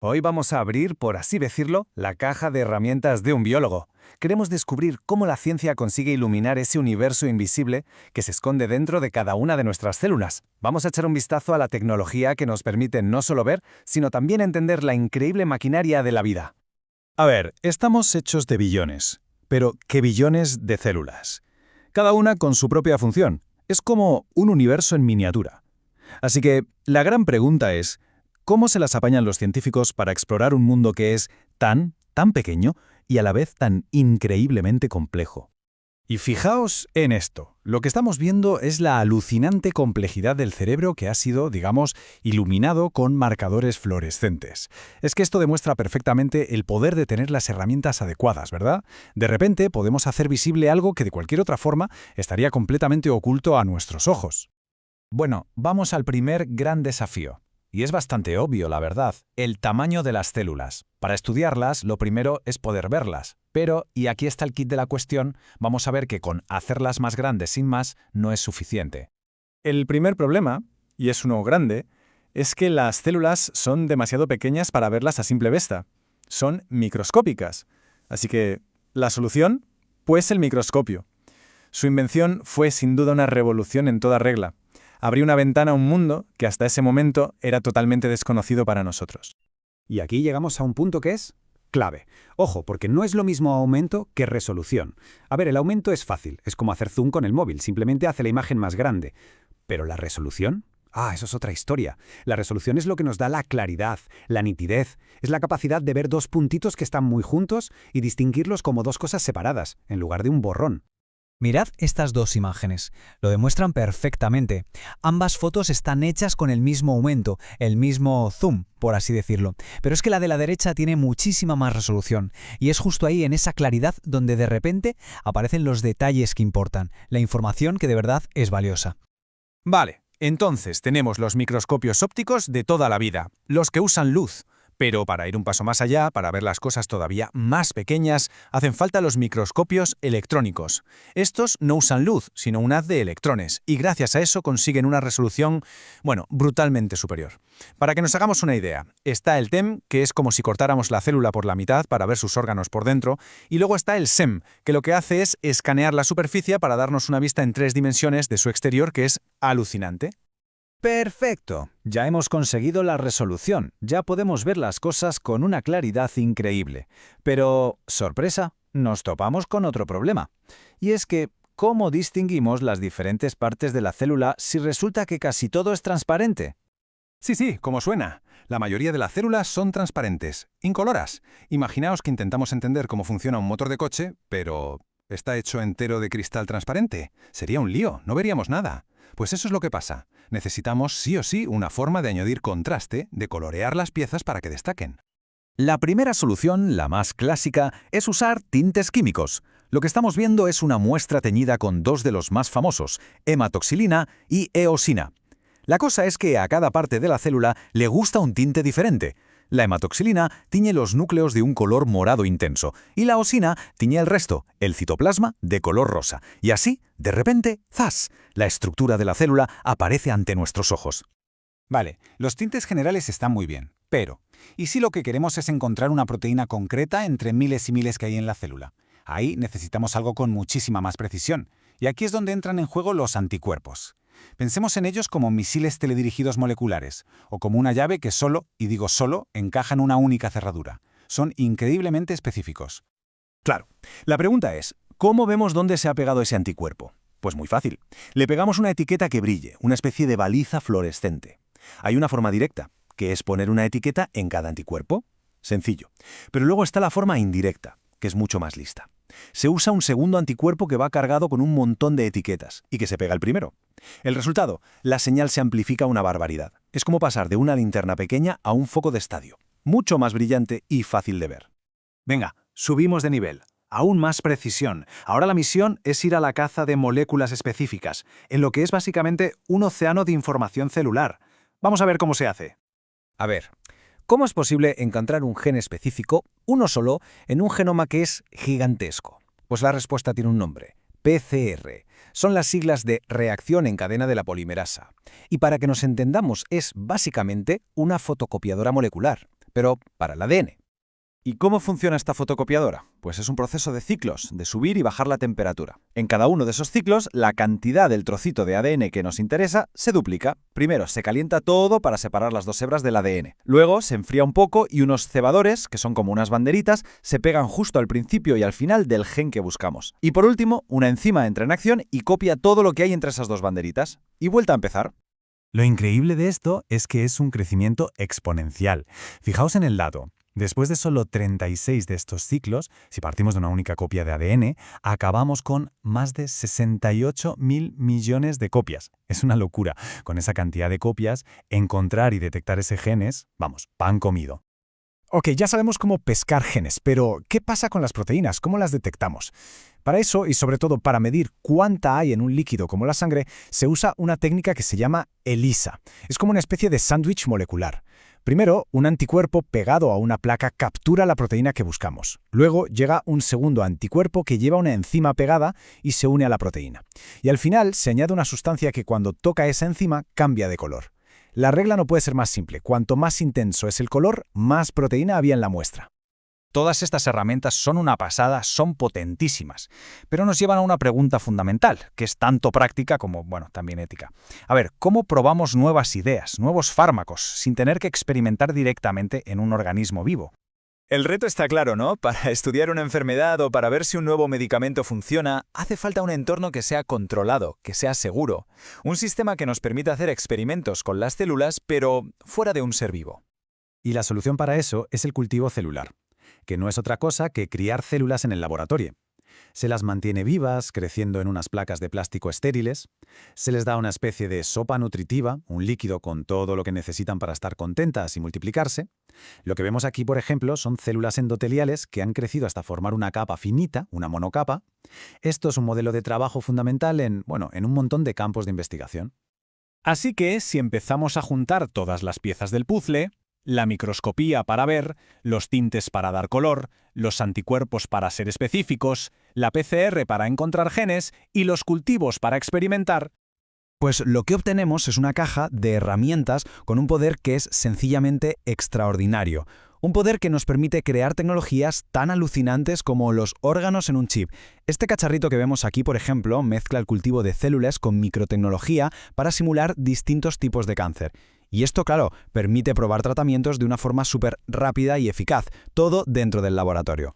Hoy vamos a abrir, por así decirlo, la caja de herramientas de un biólogo. Queremos descubrir cómo la ciencia consigue iluminar ese universo invisible que se esconde dentro de cada una de nuestras células. Vamos a echar un vistazo a la tecnología que nos permite no solo ver, sino también entender la increíble maquinaria de la vida. A ver, estamos hechos de billones, pero ¿qué billones de células? Cada una con su propia función. Es como un universo en miniatura. Así que la gran pregunta es, ¿cómo se las apañan los científicos para explorar un mundo que es tan pequeño y a la vez tan increíblemente complejo? Y fijaos en esto. Lo que estamos viendo es la alucinante complejidad del cerebro que ha sido, digamos, iluminado con marcadores fluorescentes. Es que esto demuestra perfectamente el poder de tener las herramientas adecuadas, ¿verdad? De repente podemos hacer visible algo que de cualquier otra forma estaría completamente oculto a nuestros ojos. Bueno, vamos al primer gran desafío. Y es bastante obvio, la verdad, el tamaño de las células. Para estudiarlas, lo primero es poder verlas. Pero, y aquí está el kit de la cuestión, vamos a ver que con hacerlas más grandes sin más no es suficiente. El primer problema, y es uno grande, es que las células son demasiado pequeñas para verlas a simple vista. Son microscópicas. Así que, ¿la solución? Pues el microscopio. Su invención fue sin duda una revolución en toda regla. Abrió una ventana a un mundo que hasta ese momento era totalmente desconocido para nosotros. Y aquí llegamos a un punto que es clave. Ojo, porque no es lo mismo aumento que resolución. A ver, el aumento es fácil, es como hacer zoom con el móvil, simplemente hace la imagen más grande. ¿Pero la resolución? Eso es otra historia. La resolución es lo que nos da la claridad, la nitidez. Es la capacidad de ver dos puntitos que están muy juntos y distinguirlos como dos cosas separadas, en lugar de un borrón. Mirad estas dos imágenes, lo demuestran perfectamente. Ambas fotos están hechas con el mismo aumento, el mismo zoom, por así decirlo. Pero es que la de la derecha tiene muchísima más resolución, y es justo ahí, en esa claridad, donde de repente aparecen los detalles que importan, la información que de verdad es valiosa. Vale, entonces tenemos los microscopios ópticos de toda la vida, los que usan luz. Pero para ir un paso más allá, para ver las cosas todavía más pequeñas, hacen falta los microscopios electrónicos. Estos no usan luz, sino un haz de electrones, y gracias a eso consiguen una resolución, brutalmente superior. Para que nos hagamos una idea, está el TEM, que es como si cortáramos la célula por la mitad para ver sus órganos por dentro, y luego está el SEM, que lo que hace es escanear la superficie para darnos una vista en 3 dimensiones de su exterior, que es alucinante. ¡Perfecto! Ya hemos conseguido la resolución, ya podemos ver las cosas con una claridad increíble. Pero, sorpresa, nos topamos con otro problema. Y es que, ¿cómo distinguimos las diferentes partes de la célula si resulta que casi todo es transparente? Sí, como suena. La mayoría de las células son transparentes, incoloras. Imaginaos que intentamos entender cómo funciona un motor de coche, pero ¿está hecho entero de cristal transparente? Sería un lío, no veríamos nada. Pues eso es lo que pasa. Necesitamos sí o sí una forma de añadir contraste, de colorear las piezas para que destaquen. La primera solución, la más clásica, es usar tintes químicos. Lo que estamos viendo es una muestra teñida con dos de los más famosos, hematoxilina y eosina. La cosa es que a cada parte de la célula le gusta un tinte diferente. La hematoxilina tiñe los núcleos de un color morado intenso y la eosina tiñe el resto, el citoplasma, de color rosa. Y así, de repente, ¡zas!, la estructura de la célula aparece ante nuestros ojos. Vale, los tintes generales están muy bien, pero ¿y si lo que queremos es encontrar una proteína concreta entre miles y miles que hay en la célula? Ahí necesitamos algo con muchísima más precisión, y aquí es donde entran en juego los anticuerpos. Pensemos en ellos como misiles teledirigidos moleculares, o como una llave que solo, y digo solo, encaja en una única cerradura. Son increíblemente específicos. Claro, la pregunta es, ¿cómo vemos dónde se ha pegado ese anticuerpo? Pues muy fácil. Le pegamos una etiqueta que brille, una especie de baliza fluorescente. Hay una forma directa, que es poner una etiqueta en cada anticuerpo. Sencillo. Pero luego está la forma indirecta, que es mucho más lista. Se usa un segundo anticuerpo que va cargado con un montón de etiquetas y que se pega al primero. El resultado, la señal se amplifica una barbaridad. Es como pasar de una linterna pequeña a un foco de estadio. Mucho más brillante y fácil de ver. Venga, subimos de nivel. Aún más precisión. Ahora la misión es ir a la caza de moléculas específicas, en lo que es básicamente un océano de información celular. Vamos a ver cómo se hace. A ver, ¿cómo es posible encontrar un gen específico, uno solo, en un genoma que es gigantesco? Pues la respuesta tiene un nombre, PCR. Son las siglas de reacción en cadena de la polimerasa. Y para que nos entendamos, es básicamente una fotocopiadora molecular. pero para el ADN. ¿Y cómo funciona esta fotocopiadora? Pues es un proceso de ciclos, de subir y bajar la temperatura. En cada uno de esos ciclos, la cantidad del trocito de ADN que nos interesa se duplica. Primero se calienta todo para separar las dos hebras del ADN. Luego se enfría un poco y unos cebadores, que son como unas banderitas, se pegan justo al principio y al final del gen que buscamos. Y por último, una enzima entra en acción y copia todo lo que hay entre esas dos banderitas. Y vuelta a empezar. Lo increíble de esto es que es un crecimiento exponencial. Fijaos en el dato. Después de solo 36 de estos ciclos, si partimos de una única copia de ADN, acabamos con más de 68.000 millones de copias. Es una locura. Con esa cantidad de copias, encontrar y detectar ese gen es, vamos, pan comido. Ok, ya sabemos cómo pescar genes, pero ¿qué pasa con las proteínas? ¿Cómo las detectamos? Para eso, y sobre todo para medir cuánta hay en un líquido como la sangre, se usa una técnica que se llama ELISA. Es como una especie de sándwich molecular. Primero, un anticuerpo pegado a una placa captura la proteína que buscamos. Luego llega un segundo anticuerpo que lleva una enzima pegada y se une a la proteína. Y al final se añade una sustancia que cuando toca esa enzima cambia de color. La regla no puede ser más simple. Cuanto más intenso es el color, más proteína había en la muestra. Todas estas herramientas son una pasada, son potentísimas, pero nos llevan a una pregunta fundamental, que es tanto práctica como, también ética. A ver, ¿cómo probamos nuevas ideas, nuevos fármacos, sin tener que experimentar directamente en un organismo vivo? El reto está claro, ¿no? Para estudiar una enfermedad o para ver si un nuevo medicamento funciona, hace falta un entorno que sea controlado, que sea seguro. Un sistema que nos permita hacer experimentos con las células, pero fuera de un ser vivo. Y la solución para eso es el cultivo celular, que no es otra cosa que criar células en el laboratorio. Se las mantiene vivas, creciendo en unas placas de plástico estériles, se les da una especie de sopa nutritiva, un líquido con todo lo que necesitan para estar contentas y multiplicarse. Lo que vemos aquí, por ejemplo, son células endoteliales que han crecido hasta formar una capa finita, una monocapa. Esto es un modelo de trabajo fundamental en un montón de campos de investigación. Así que, si empezamos a juntar todas las piezas del puzzle, la microscopía para ver, los tintes para dar color, los anticuerpos para ser específicos, la PCR para encontrar genes y los cultivos para experimentar, pues lo que obtenemos es una caja de herramientas con un poder que es sencillamente extraordinario. Un poder que nos permite crear tecnologías tan alucinantes como los órganos en un chip. Este cacharrito que vemos aquí, por ejemplo, mezcla el cultivo de células con microtecnología para simular distintos tipos de cáncer. Y esto, claro, permite probar tratamientos de una forma súper rápida y eficaz, todo dentro del laboratorio.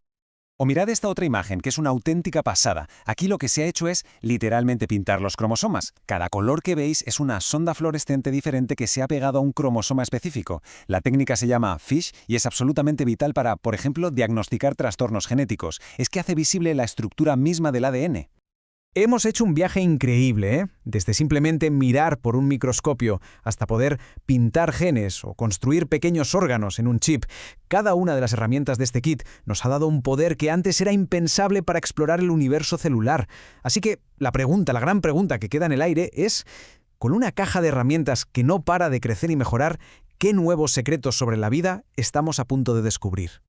O mirad esta otra imagen, que es una auténtica pasada. Aquí lo que se ha hecho es literalmente pintar los cromosomas. Cada color que veis es una sonda fluorescente diferente que se ha pegado a un cromosoma específico. La técnica se llama FISH y es absolutamente vital para, por ejemplo, diagnosticar trastornos genéticos. Es que hace visible la estructura misma del ADN. Hemos hecho un viaje increíble, ¿eh? Desde simplemente mirar por un microscopio hasta poder pintar genes o construir pequeños órganos en un chip. Cada una de las herramientas de este kit nos ha dado un poder que antes era impensable para explorar el universo celular. Así que la gran pregunta que queda en el aire es, con una caja de herramientas que no para de crecer y mejorar, ¿qué nuevos secretos sobre la vida estamos a punto de descubrir?